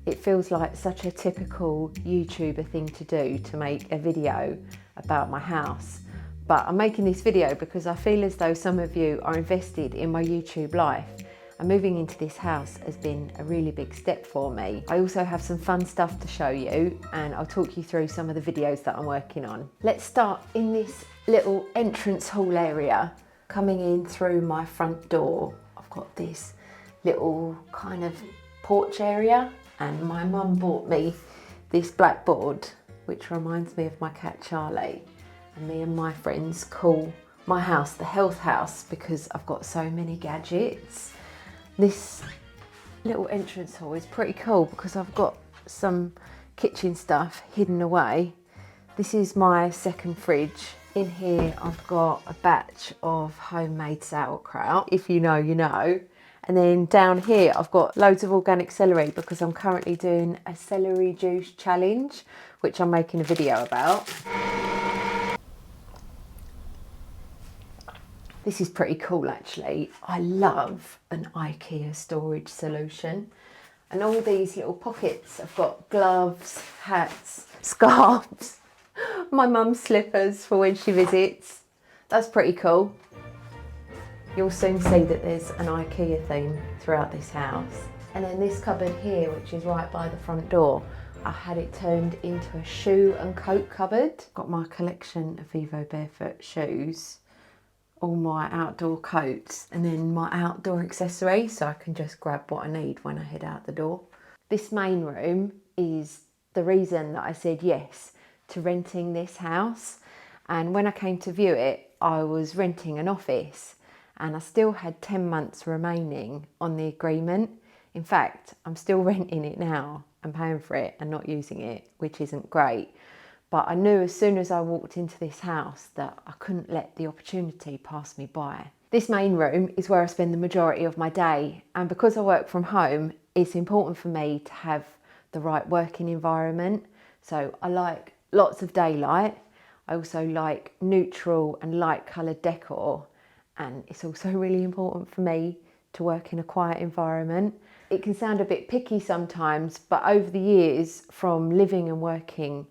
It feels like such a typical YouTuber thing to do, to make a video about my house. But I'm making this video because I feel as though some of you are invested in my YouTube life, and moving into this house has been a really big step for me. I also have some fun stuff to show you, and I'll talk you through some of the videos that I'm working on. Let's start in this little entrance hall area. Coming in through my front door, I've got this little kind of porch area, and my mum bought me this blackboard which reminds me of my cat Charlie, and me and my friends call my house the health house because I've got so many gadgets. This little entrance hall is pretty cool because I've got some kitchen stuff hidden away. This is my second fridge. In here I've got a batch of homemade sauerkraut. If you know, you know. And then down here I've got loads of organic celery because I'm currently doing a celery juice challenge, which I'm making a video about. This is pretty cool actually. I love an Ikea storage solution. And all these little pockets, I've got gloves, hats, scarves, my mum's slippers for when she visits. That's pretty cool. You'll soon see that there's an Ikea theme throughout this house. And then this cupboard here, which is right by the front door, I had it turned into a shoe and coat cupboard. Got my collection of Vivobarefoot shoes, all my outdoor coats, and then my outdoor accessories, so I can just grab what I need when I head out the door. This main room is the reason that I said yes to renting this house. And when I came to view it, I was renting an office, and I still had 10 months remaining on the agreement. In fact, I'm still renting it now and paying for it and not using it, which isn't great. But I knew as soon as I walked into this house that I couldn't let the opportunity pass me by. This main room is where I spend the majority of my day, and because I work from home, it's important for me to have the right working environment. So I like lots of daylight. I also like neutral and light coloured decor. And it's also really important for me to work in a quiet environment. It can sound a bit picky sometimes, but over the years from living and working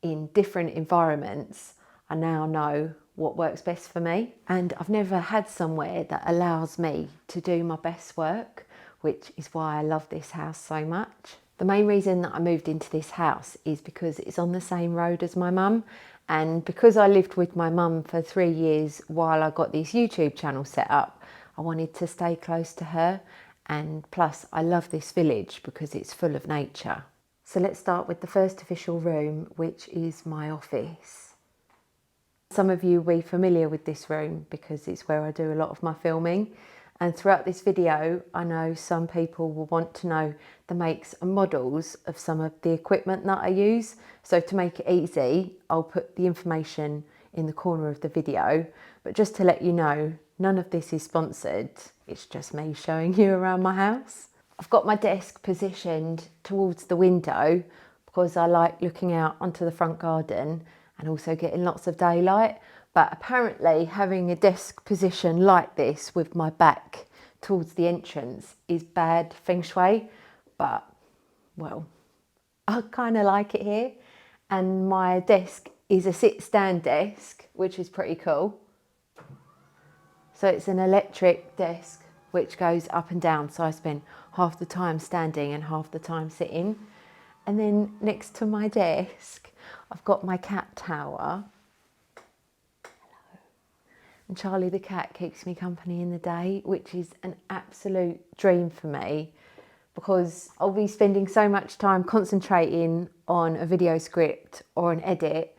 in different environments, I now know what works best for me. And I've never had somewhere that allows me to do my best work, which is why I love this house so much. The main reason that I moved into this house is because it's on the same road as my mum. And because I lived with my mum for 3 years while I got this YouTube channel set up, I wanted to stay close to her. And plus, I love this village because it's full of nature. So let's start with the first official room, which is my office. Some of you will be familiar with this room because it's where I do a lot of my filming. And throughout this video, I know some people will want to know the makes and models of some of the equipment that I use. So to make it easy, I'll put the information in the corner of the video. But just to let you know, none of this is sponsored. It's just me showing you around my house. I've got my desk positioned towards the window because I like looking out onto the front garden and also getting lots of daylight. But apparently having a desk position like this with my back towards the entrance is bad feng shui, but well, I kind of like it here. And my desk is a sit-stand desk, which is pretty cool. So it's an electric desk which goes up and down, so I spend half the time standing and half the time sitting. And then next to my desk, I've got my cat tower. And Charlie the cat keeps me company in the day, which is an absolute dream for me because I'll be spending so much time concentrating on a video script or an edit,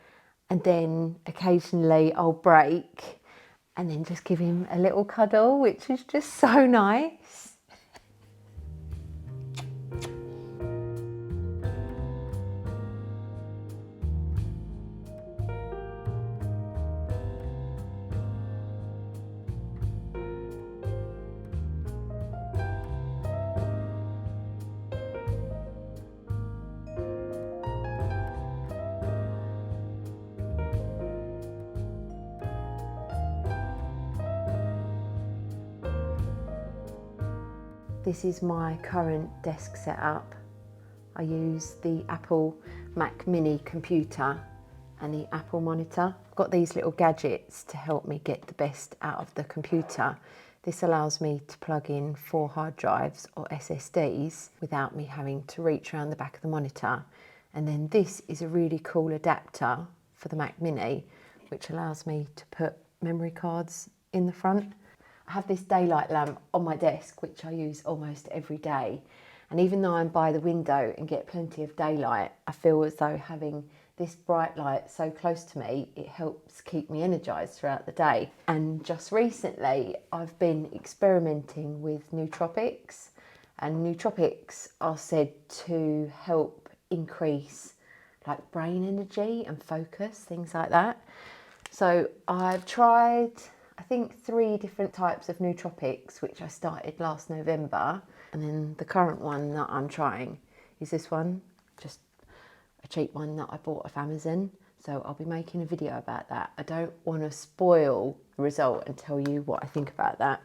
and then occasionally I'll break and then just give him a little cuddle, which is just so nice. This is my current desk setup. I use the Apple Mac Mini computer and the Apple monitor. I've got these little gadgets to help me get the best out of the computer. This allows me to plug in 4 hard drives or SSDs without me having to reach around the back of the monitor. And then this is a really cool adapter for the Mac Mini, which allows me to put memory cards in the front. I have this daylight lamp on my desk, which I use almost every day. And even though I'm by the window and get plenty of daylight, I feel as though having this bright light so close to me, it helps keep me energised throughout the day. And just recently, I've been experimenting with nootropics, and nootropics are said to help increase like brain energy and focus, things like that. So I've tried, I think, 3 different types of nootropics, which I started last November. And then the current one that I'm trying is this one, just a cheap one that I bought off Amazon. So I'll be making a video about that. I don't want to spoil the result and tell you what I think about that.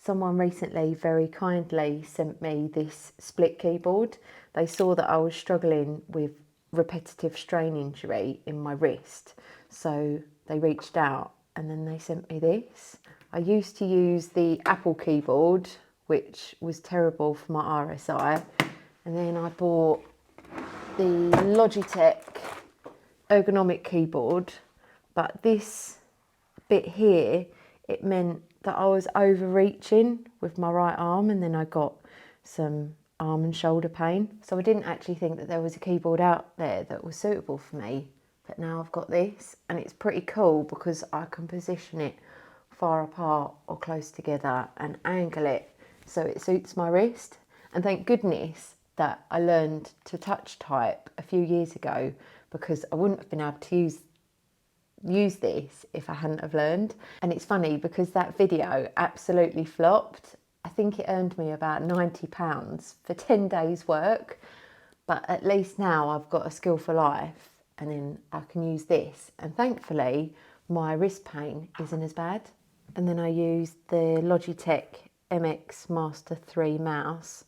Someone recently very kindly sent me this split keyboard. They saw that I was struggling with repetitive strain injury in my wrist. So they reached out and then they sent me this. I used to use the Apple keyboard, which was terrible for my RSI. And then I bought the Logitech ergonomic keyboard, but this bit here, it meant that I was overreaching with my right arm, and then I got some arm and shoulder pain. So I didn't actually think that there was a keyboard out there that was suitable for me, but now I've got this, and it's pretty cool because I can position it far apart or close together and angle it so it suits my wrist. And thank goodness that I learned to touch type a few years ago, because I wouldn't have been able to use this if I hadn't have learned. And it's funny because that video absolutely flopped. I think it earned me about £90 for 10 days work, but at least now I've got a skill for life, and then I can use this, and thankfully my wrist pain isn't as bad. And then I used the Logitech MX Master 3 mouse,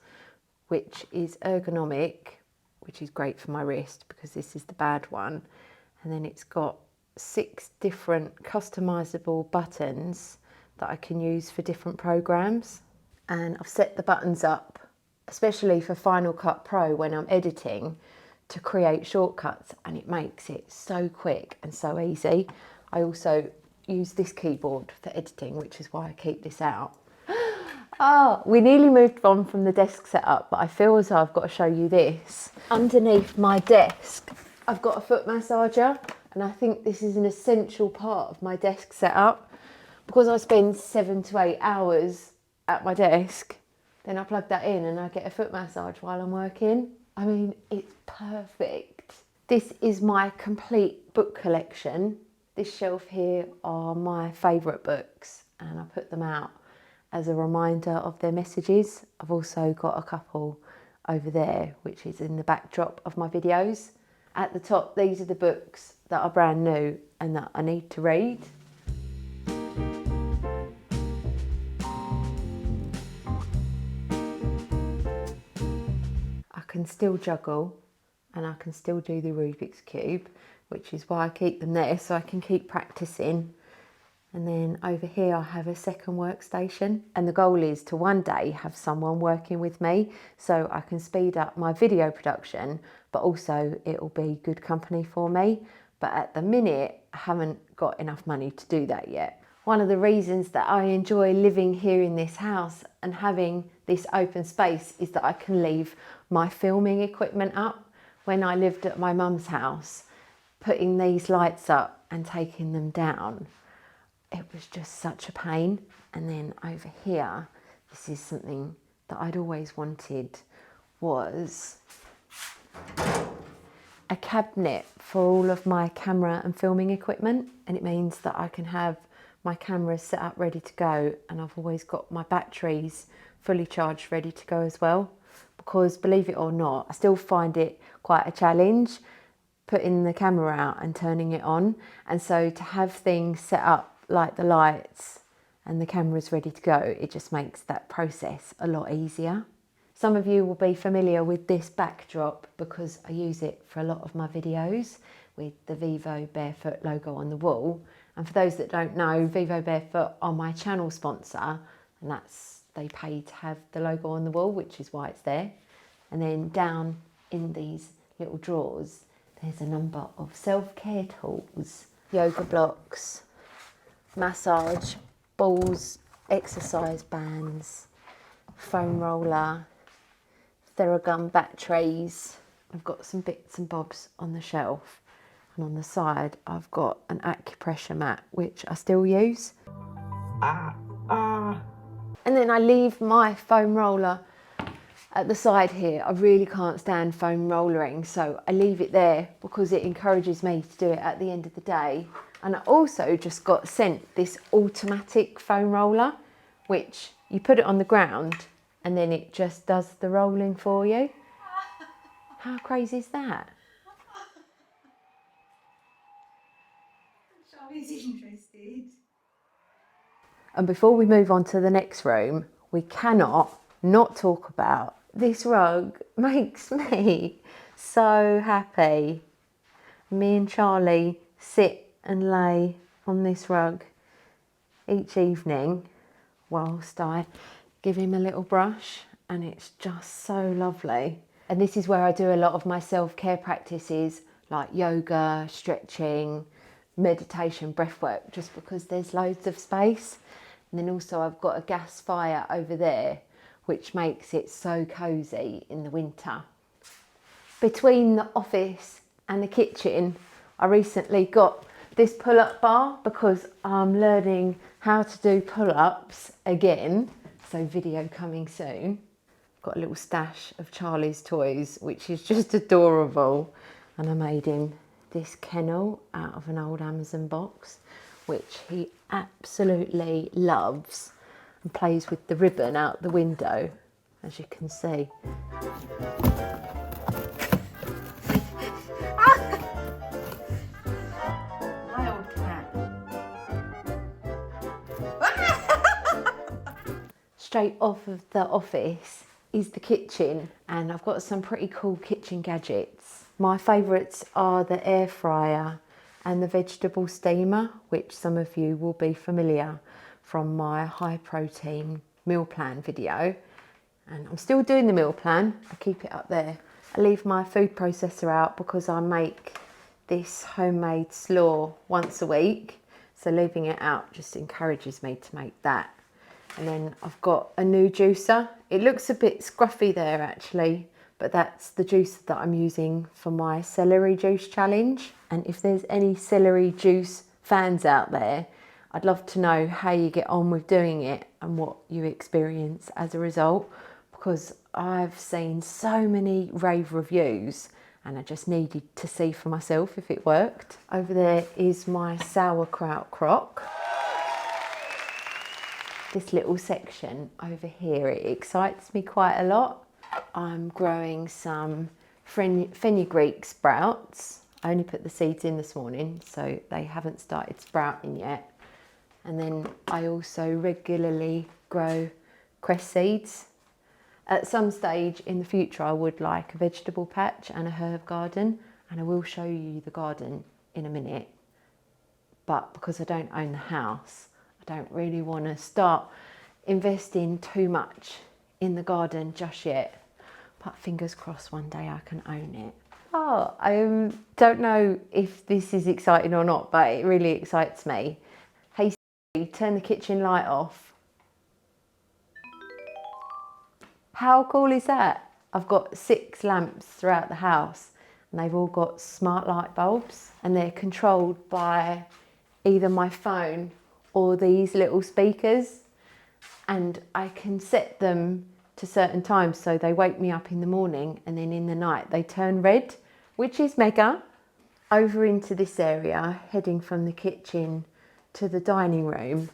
which is ergonomic, which is great for my wrist because this is the bad one. And then it's got 6 different customizable buttons that I can use for different programs. And I've set the buttons up, especially for Final Cut Pro when I'm editing, to create shortcuts, and it makes it so quick and so easy. I also use this keyboard for editing, which is why I keep this out. Oh, we nearly moved on from the desk setup, but I feel as though I've got to show you this. Underneath my desk, I've got a foot massager, and I think this is an essential part of my desk setup because I spend 7 to 8 hours at my desk. Then I plug that in and I get a foot massage while I'm working. I mean, it's perfect. This is my complete book collection. This shelf here are my favourite books, and I put them out as a reminder of their messages. I've also got a couple over there, which is in the backdrop of my videos. At the top, these are the books that are brand new and that I need to read. I can still juggle and I can still do the Rubik's Cube, which is why I keep them there, so I can keep practicing. And then over here I have a second workstation, and the goal is to one day have someone working with me so I can speed up my video production, but also it will be good company for me. But at the minute, I haven't got enough money to do that yet. One of the reasons that I enjoy living here in this house and having this open space is that I can leave my filming equipment up. When I lived at my mum's house, putting these lights up and taking them down, it was just such a pain. And then over here, this is something that I'd always wanted, was a cabinet for all of my camera and filming equipment. And it means that I can have my cameras set up ready to go, and I've always got my batteries fully charged ready to go as well. Because believe it or not, I still find it quite a challenge putting the camera out and turning it on. And so to have things set up like the lights and the camera's ready to go, it just makes that process a lot easier. Some of you will be familiar with this backdrop because I use it for a lot of my videos with the Vivobarefoot logo on the wall. And for those that don't know, Vivobarefoot are my channel sponsor, and they pay to have the logo on the wall, which is why it's there. And then down in these little drawers, there's a number of self-care tools, yoga blocks, massage balls, exercise bands, foam roller, Theragun batteries. I've got some bits and bobs on the shelf, and on the side I've got an acupressure mat which I still use. And then I leave my foam roller at the side here. I really can't stand foam rollering, so I leave it there because it encourages me to do it at the end of the day. And I also just got sent this automatic foam roller, which you put it on the ground and then it just does the rolling for you. How crazy is that? Charlie's interested. And before we move on to the next room, we cannot not talk about this rug. Makes me so happy. Me and Charlie sit and lay on this rug each evening whilst I give him a little brush, and it's just so lovely. And this is where I do a lot of my self-care practices like yoga, stretching, meditation, breathwork, just because there's loads of space. And then also I've got a gas fire over there, which makes it so cosy in the winter. Between the office and the kitchen, I recently got this pull-up bar because I'm learning how to do pull-ups again. So video coming soon. Got a little stash of Charlie's toys, which is just adorable. And I made him this kennel out of an old Amazon box, which he absolutely loves, and plays with the ribbon out the window, as you can see. My old cat. Straight off of the office is the kitchen, and I've got some pretty cool kitchen gadgets. My favourites are the air fryer and the vegetable steamer, which some of you will be familiar from my high protein meal plan video. And I'm still doing the meal plan, I keep it up there. I leave my food processor out because I make this homemade slaw once a week, so leaving it out just encourages me to make that. And then I've got a new juicer. It looks a bit scruffy there actually, but that's the juicer that I'm using for my celery juice challenge. And if there's any celery juice fans out there, I'd love to know how you get on with doing it and what you experience as a result, because I've seen so many rave reviews and I just needed to see for myself if it worked. Over there is my sauerkraut crock. This little section over here, it excites me quite a lot. I'm growing some fenugreek sprouts. I only put the seeds in this morning, so they haven't started sprouting yet. And then I also regularly grow cress seeds. At some stage in the future, I would like a vegetable patch and a herb garden, and I will show you the garden in a minute. But because I don't own the house, I don't really want to start investing too much in the garden just yet. But fingers crossed one day I can own it. Oh, I don't know if this is exciting or not, but it really excites me. Hey Siri, turn the kitchen light off. How cool is that? I've got 6 lamps throughout the house and they've all got smart light bulbs, and they're controlled by either my phone or these little speakers, and I can set them to certain times so they wake me up in the morning, and then in the night they turn red, which is mega. Over into this area, heading from the kitchen to the dining room.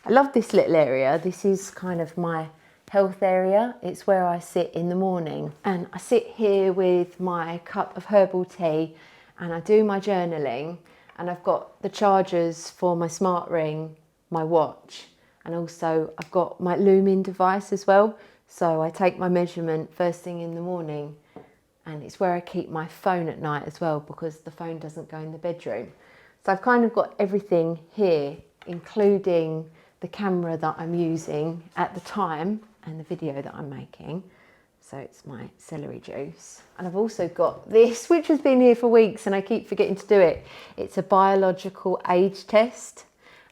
I love this little area. This is kind of my health area. It's where I sit in the morning, and I sit here with my cup of herbal tea and I do my journaling. And I've got the chargers for my smart ring, my watch, and also I've got my Lumin device as well, So I take my measurement first thing in the morning, and it's where I keep my phone at night as well, because the phone doesn't go in the bedroom. So I've kind of got everything here, including the camera that I'm using at the time and the video that I'm making. So it's my celery juice. And I've also got this, which has been here for weeks and I keep forgetting to do it. It's a biological age test,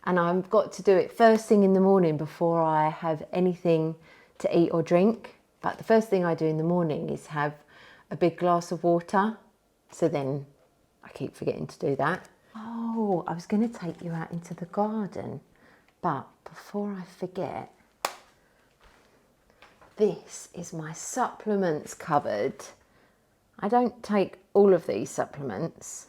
and I've got to do it first thing in the morning before I have anything to eat or drink. But the first thing I do in the morning is have a big glass of water. So then I keep forgetting to do that. Oh, I was going to take you out into the garden, but before I forget, this is my supplements cupboard. I don't take all of these supplements.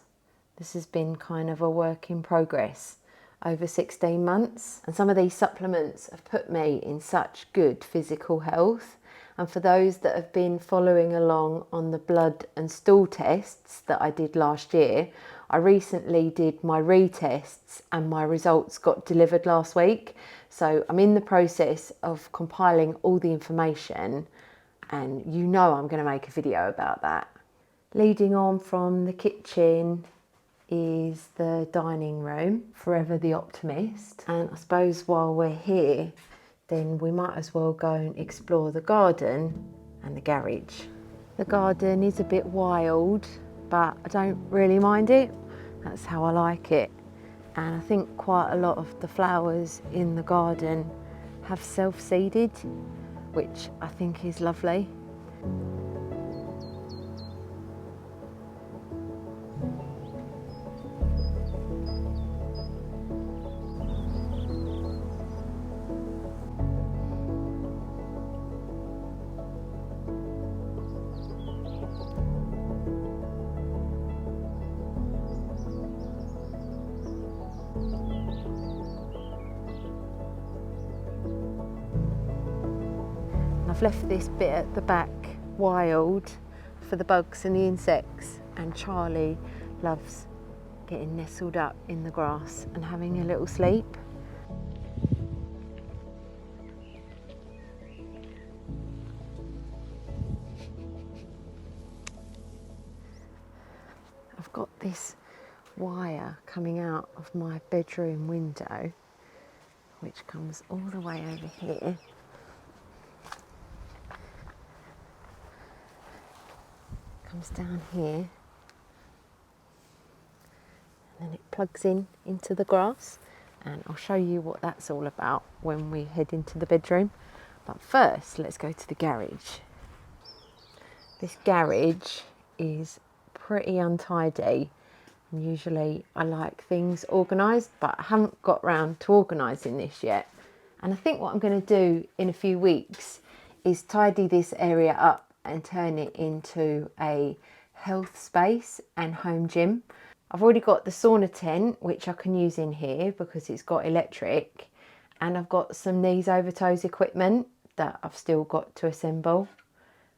This has been kind of a work in progress over 16 months. And some of these supplements have put me in such good physical health. And for those that have been following along on the blood and stool tests that I did last year, I recently did my retests and my results got delivered last week. So I'm in the process of compiling all the information, and you know I'm going to make a video about that. Leading on from the kitchen is the dining room, forever the optimist. And I suppose while we're here, then we might as well go and explore the garden and the garage. The garden is a bit wild, but I don't really mind it. That's how I like it. And I think quite a lot of the flowers in the garden have self-seeded, which I think is lovely. I've left this bit at the back wild for the bugs and the insects, and Charlie loves getting nestled up in the grass and having a little sleep. I've got this wire coming out of my bedroom window, which comes all the way over here. Comes down here, and then it plugs in into the grass, and I'll show you what that's all about when we head into the bedroom. But first, let's go to the garage. This garage is pretty untidy, and usually I like things organised, but I haven't got round to organising this yet. And I think what I'm going to do in a few weeks is tidy this area up and turn it into a health space and home gym. I've already got the sauna tent, which I can use in here because it's got electric, and I've got some knees over toes equipment that I've still got to assemble.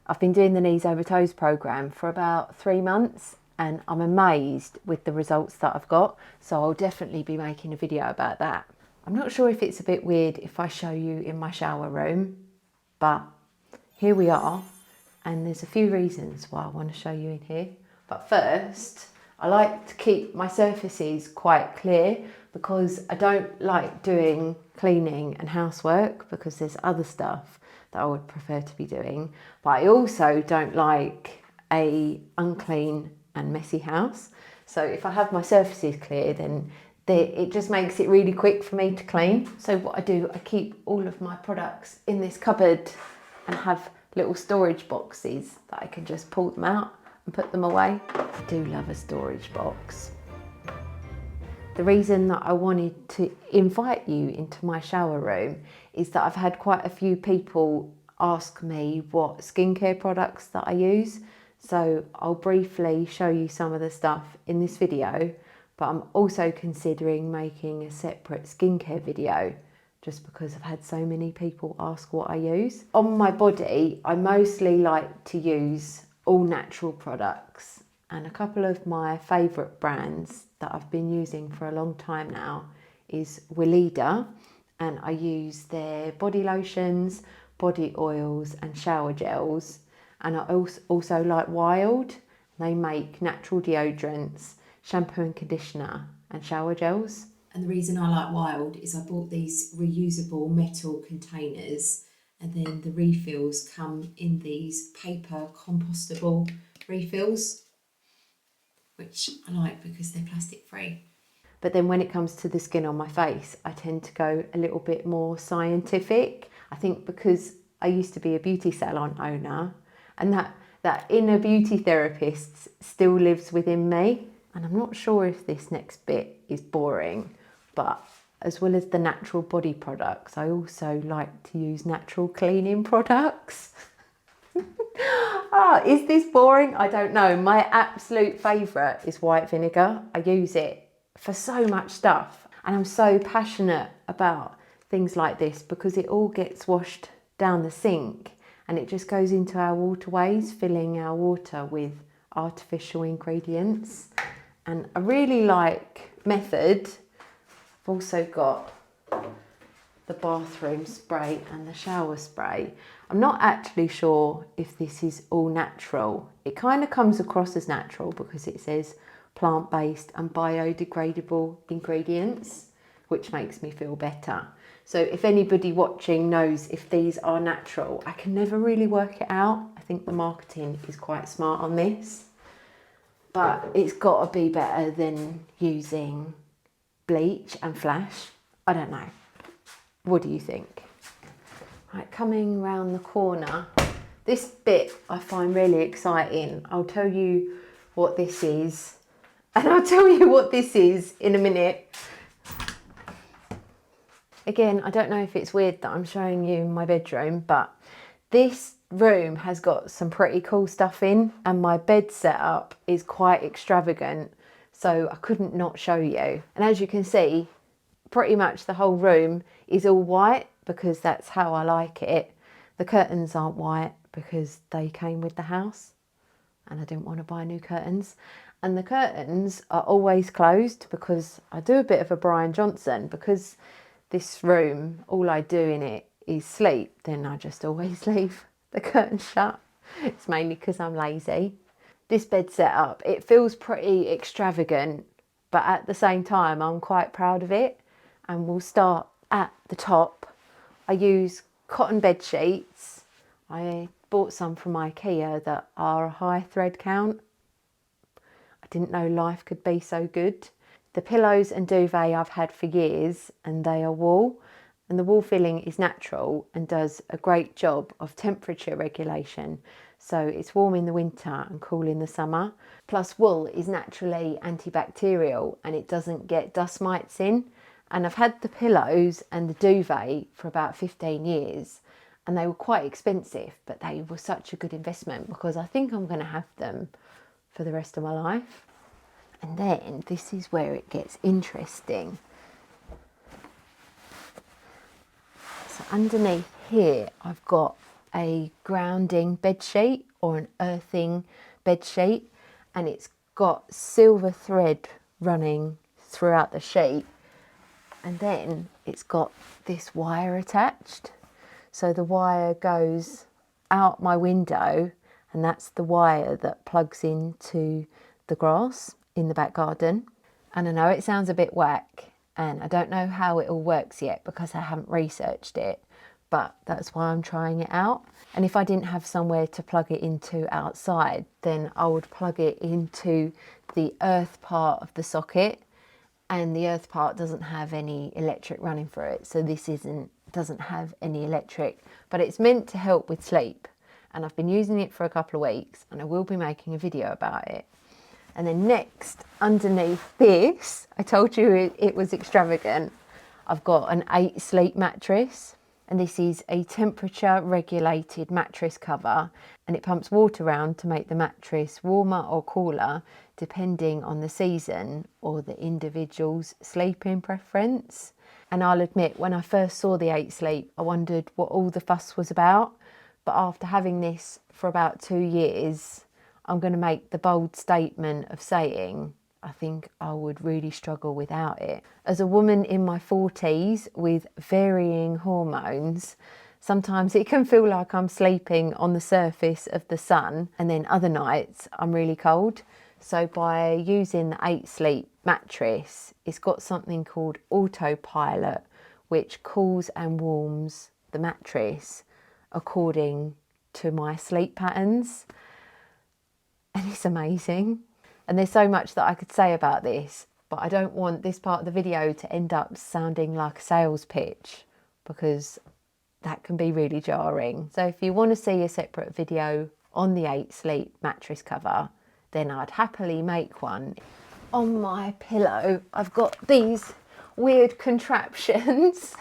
I've been doing the knees over toes program for about 3 months, and I'm amazed with the results that I've got, so I'll definitely be making a video about that. I'm not sure if it's a bit weird if I show you in my shower room, but here we are. And there's a few reasons why I want to show you in here. But first, I like to keep my surfaces quite clear because I don't like doing cleaning and housework because there's other stuff that I would prefer to be doing. But I also don't like a unclean and messy house. So if I have my surfaces clear, then it just makes it really quick for me to clean. So what I do, I keep all of my products in this cupboard and have little storage boxes that I can just pull them out and put them away. I do love a storage box. The reason that I wanted to invite you into my shower room is that I've had quite a few people ask me what skincare products that I use. So I'll briefly show you some of the stuff in this video, but I'm also considering making a separate skincare video just because I've had so many people ask what I use. On my body, I mostly like to use all natural products, and a couple of my favourite brands that I've been using for a long time now is Weleda, and I use their body lotions, body oils and shower gels, and I also like Wild. They make natural deodorants, shampoo and conditioner and shower gels. And the reason I like Wild is I bought these reusable metal containers, and then the refills come in these paper compostable refills, which I like because they're plastic free. But then when it comes to the skin on my face, I tend to go a little bit more scientific. I think because I used to be a beauty salon owner, and that inner beauty therapist still lives within me. And I'm not sure if this next bit is boring, but as well as the natural body products, I also like to use natural cleaning products. Is this boring? I don't know. My absolute favourite is white vinegar. I use it for so much stuff, and I'm so passionate about things like this because it all gets washed down the sink and it just goes into our waterways, filling our water with artificial ingredients. And I really like Method. I've also got the bathroom spray and the shower spray. I'm not actually sure if this is all natural. It kind of comes across as natural because it says plant-based and biodegradable ingredients, which makes me feel better. So if anybody watching knows if these are natural, I can never really work it out. I think the marketing is quite smart on this, but it's got to be better than using bleach and Flash. I don't know. What do you think? Right, coming round the corner, this bit I find really exciting. I'll tell you what this is, and I'll tell you what this is in a minute. Again, I don't know if it's weird that I'm showing you my bedroom, but this room has got some pretty cool stuff in, and my bed setup is quite extravagant, so I couldn't not show you. And as you can see, pretty much the whole room is all white because that's how I like it. The curtains aren't white because they came with the house and I didn't want to buy new curtains. And the curtains are always closed because I do a bit of a Brian Johnson, because this room, all I do in it is sleep, then I just always leave the curtains shut. It's mainly because I'm lazy. This bed setup, it feels pretty extravagant, but at the same time I'm quite proud of it. And we'll start at the top. I use cotton bed sheets. I bought some from Ikea that are a high thread count. I didn't know life could be so good. The pillows and duvet I've had for years, and they are wool. And the wool filling is natural and does a great job of temperature regulation. So it's warm in the winter and cool in the summer. Plus wool is naturally antibacterial and it doesn't get dust mites in. And I've had the pillows and the duvet for about 15 years, and they were quite expensive, but they were such a good investment because I think I'm going to have them for the rest of my life. And then this is where it gets interesting. So underneath here, I've got a grounding bed sheet or an earthing bed sheet, and it's got silver thread running throughout the sheet. And then it's got this wire attached. So the wire goes out my window, and that's the wire that plugs into the grass in the back garden. And I know it sounds a bit whack, and I don't know how it all works yet because I haven't researched it, but that's why I'm trying it out. And if I didn't have somewhere to plug it into outside, then I would plug it into the earth part of the socket. And the earth part doesn't have any electric running through it, so this doesn't have any electric, but it's meant to help with sleep. And I've been using it for a couple of weeks, and I will be making a video about it. And then next, underneath this, I told you it was extravagant, I've got an 8 sleep mattress, and this is a temperature regulated mattress cover, and it pumps water around to make the mattress warmer or cooler depending on the season or the individual's sleeping preference. And I'll admit, when I first saw the 8 sleep, I wondered what all the fuss was about, but after having this for about 2 years, I'm going to make the bold statement of saying I think I would really struggle without it. As a woman in my 40s with varying hormones, Sometimes it can feel like I'm sleeping on the surface of the sun, and then other nights I'm really cold. So by using the 8 Sleep mattress, it's got something called autopilot, which cools and warms the mattress according to my sleep patterns. And it's amazing. And there's so much that I could say about this, but I don't want this part of the video to end up sounding like a sales pitch, because that can be really jarring. So if you want to see a separate video on the 8 Sleep mattress cover, then I'd happily make one. On my pillow, I've got these weird contraptions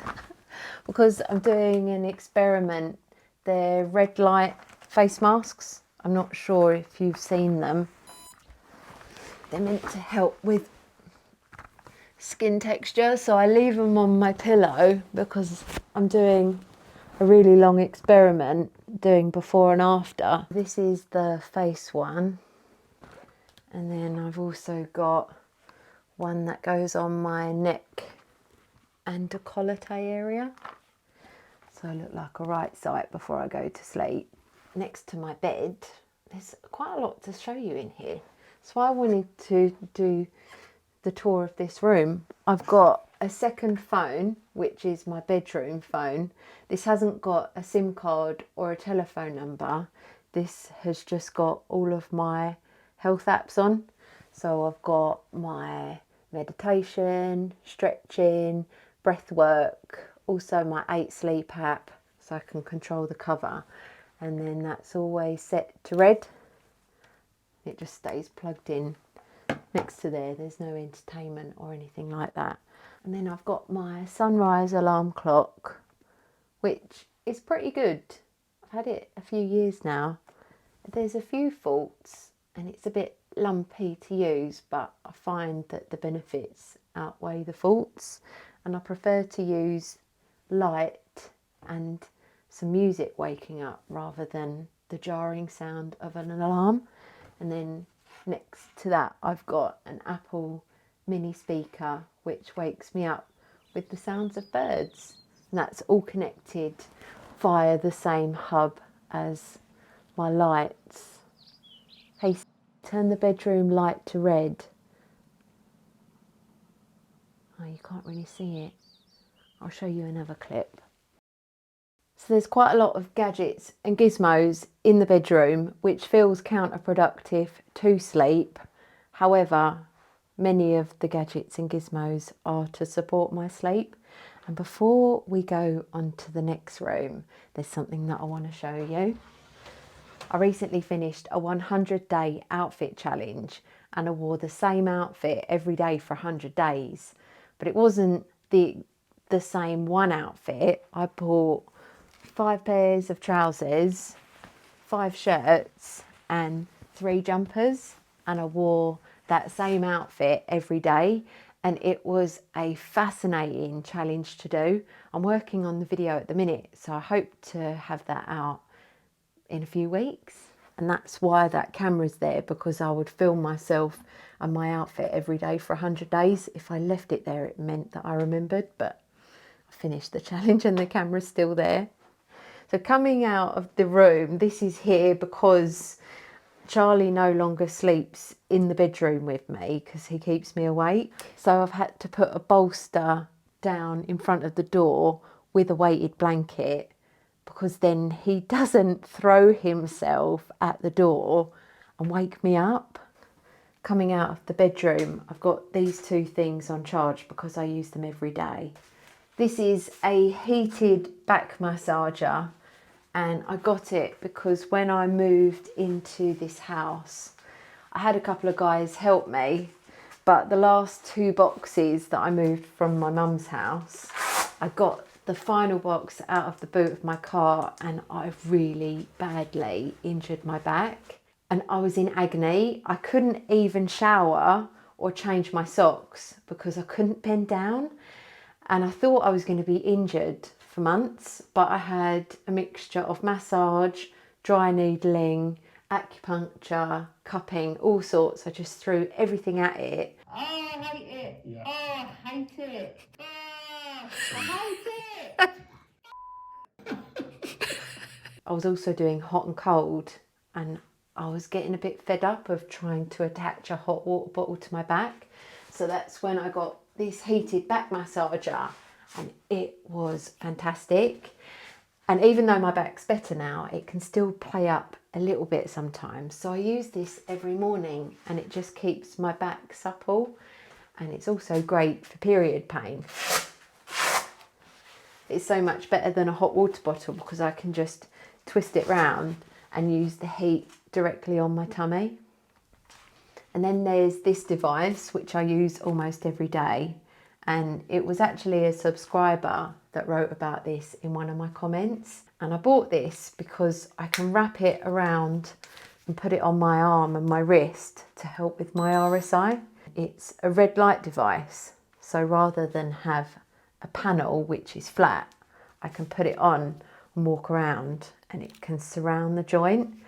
because I'm doing an experiment. They're red light face masks. I'm not sure if you've seen them. They're meant to help with skin texture, so I leave them on my pillow because I'm doing a really long experiment doing before and after. This is the face one, and then I've also got one that goes on my neck and décolleté area, so I look like a right sight before I go to sleep. Next to my bed, there's quite a lot to show you in here, so I wanted to do the tour of this room. I've got a second phone, which is my bedroom phone. This hasn't got a SIM card or a telephone number. This has just got all of my health apps on. So I've got my meditation, stretching, breath work, also my 8 Sleep app, so I can control the cover. And then that's always set to red. It just stays plugged in. Next to there's no entertainment or anything like that. And then I've got my sunrise alarm clock, which is pretty good. I've had it a few years now. There's a few faults and it's a bit lumpy to use, but I find that the benefits outweigh the faults, and I prefer to use light and some music waking up rather than the jarring sound of an alarm. And then next to that, I've got an Apple mini speaker, which wakes me up with the sounds of birds. And that's all connected via the same hub as my lights. Hey, turn the bedroom light to red. Oh, you can't really see it. I'll show you another clip. So there's quite a lot of gadgets and gizmos in the bedroom, which feels counterproductive to sleep. However, many of the gadgets and gizmos are to support my sleep. And before we go on to the next room, there's something that I want to show you. I recently finished a 100-day outfit challenge, and I wore the same outfit every day for 100 days. But it wasn't the same one outfit. I bought 5 pairs of trousers, 5 shirts and 3 jumpers, and I wore that same outfit every day, and it was a fascinating challenge to do. I'm working on the video at the minute, so I hope to have that out in a few weeks. And that's why that camera's there, because I would film myself and my outfit every day for 100 days. If I left it there, it meant that I remembered, but I finished the challenge and the camera's still there. So coming out of the room, this is here because Charlie no longer sleeps in the bedroom with me because he keeps me awake. So I've had to put a bolster down in front of the door with a weighted blanket, because then he doesn't throw himself at the door and wake me up. Coming out of the bedroom, I've got these 2 things on charge because I use them every day. This is a heated back massager, and I got it because when I moved into this house, I had a couple of guys help me, but the last 2 boxes that I moved from my mum's house, I got the final box out of the boot of my car and I really badly injured my back, and I was in agony. I couldn't even shower or change my socks because I couldn't bend down, and I thought I was going to be injured for months, but I had a mixture of massage, dry needling, acupuncture, cupping, all sorts. I just threw everything at it. Oh, I hate it. Yeah. Oh, I hate it. Oh, I hate it. I was also doing hot and cold, and I was getting a bit fed up of trying to attach a hot water bottle to my back. So that's when I got this heated back massager, and it was fantastic. And even though my back's better now, it can still play up a little bit sometimes. So I use this every morning, and it just keeps my back supple. And it's also great for period pain. It's so much better than a hot water bottle because I can just twist it round and use the heat directly on my tummy. And then there's this device, which I use almost every day. And it was actually a subscriber that wrote about this in one of my comments. And I bought this because I can wrap it around and put it on my arm and my wrist to help with my RSI. It's a red light device. So rather than have a panel which is flat, I can put it on and walk around, and it can surround the joint.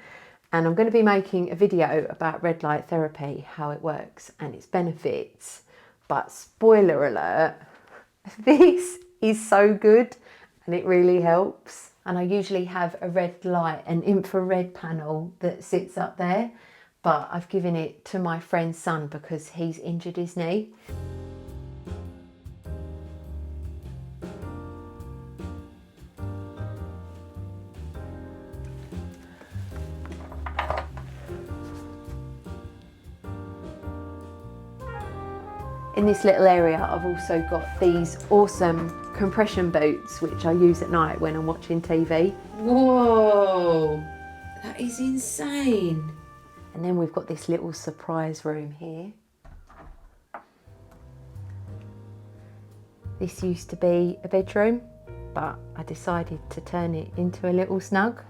And I'm going to be making a video about red light therapy, how it works and its benefits. But spoiler alert, this is so good and it really helps. And I usually have a red light, an infrared panel that sits up there, but I've given it to my friend's son because he's injured his knee. In this little area, I've also got these awesome compression boots, which I use at night when I'm watching TV. Whoa, that is insane. And then we've got this little surprise room here. This used to be a bedroom, but I decided to turn it into a little snug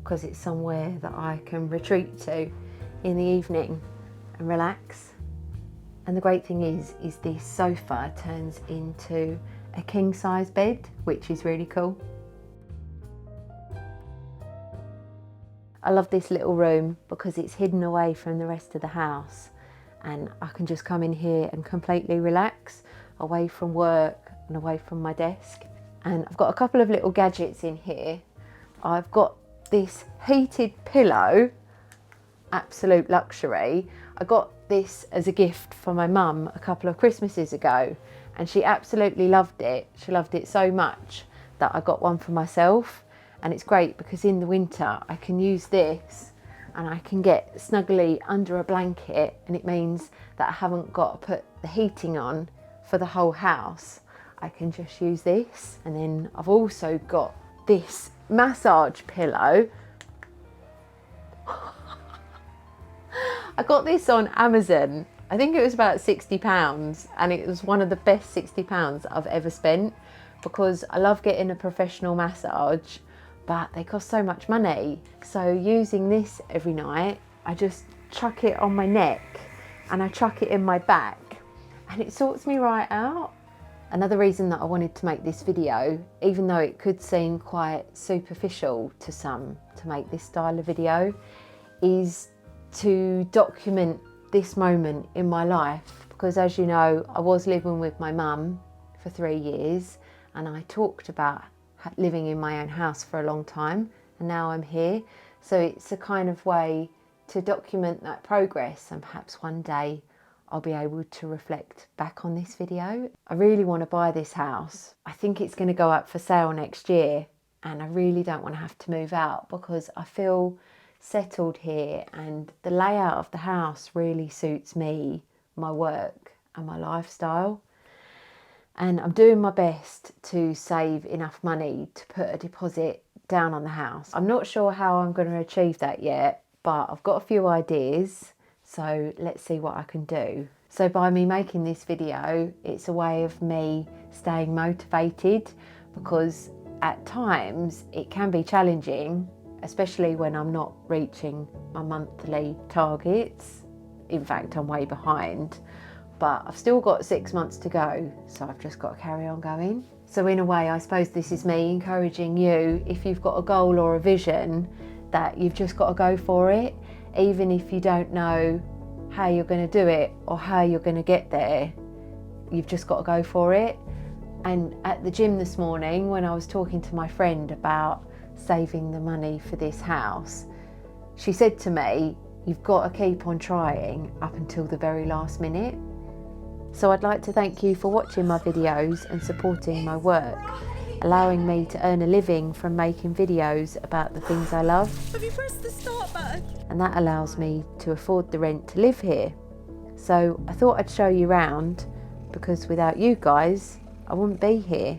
because it's somewhere that I can retreat to in the evening and relax. And the great thing is this sofa turns into a king size bed, which is really cool. I love this little room because it's hidden away from the rest of the house, and I can just come in here and completely relax, away from work and away from my desk. And I've got a couple of little gadgets in here. I've got this heated pillow, absolute luxury. I got this as a gift for my mum a couple of Christmases ago, and she absolutely loved it. She loved it so much that I got one for myself. And it's great because in the winter I can use this and I can get snugly under a blanket, and it means that I haven't got to put the heating on for the whole house. I can just use this. And then I've also got this massage pillow. I got this on Amazon. I think it was about £60, and it was one of the best £60 I've ever spent because I love getting a professional massage, but they cost so much money. So using this every night, I just chuck it on my neck and I chuck it in my back, and it sorts me right out. Another reason that I wanted to make this video, even though it could seem quite superficial to some to make this style of video, is to document this moment in my life. Because as you know, I was living with my mum for 3 years, and I talked about living in my own house for a long time, and now I'm here. So it's a kind of way to document that progress, and perhaps one day I'll be able to reflect back on this video. I really want to buy this house. I think it's going to go up for sale next year, and I really don't want to have to move out because I feel settled here, and the layout of the house really suits me, my work and my lifestyle. And I'm doing my best to save enough money to put a deposit down on the house. I'm not sure how I'm going to achieve that yet, but I've got a few ideas, so let's see what I can do. So by me making this video, it's a way of me staying motivated, because at times it can be challenging, especially when I'm not reaching my monthly targets. In fact, I'm way behind, but I've still got 6 months to go, so I've just got to carry on going. So in a way, I suppose this is me encouraging you, if you've got a goal or a vision, that you've just got to go for it, even if you don't know how you're going to do it or how you're going to get there. You've just got to go for it. And at the gym this morning, when I was talking to my friend about saving the money for this house, she said to me, you've got to keep on trying up until the very last minute. So I'd like to thank you for watching my videos and supporting my work, allowing me to earn a living from making videos about the things I love. Have you pressed the start button? And that allows me to afford the rent to live here. So I thought I'd show you around, because without you guys, I wouldn't be here.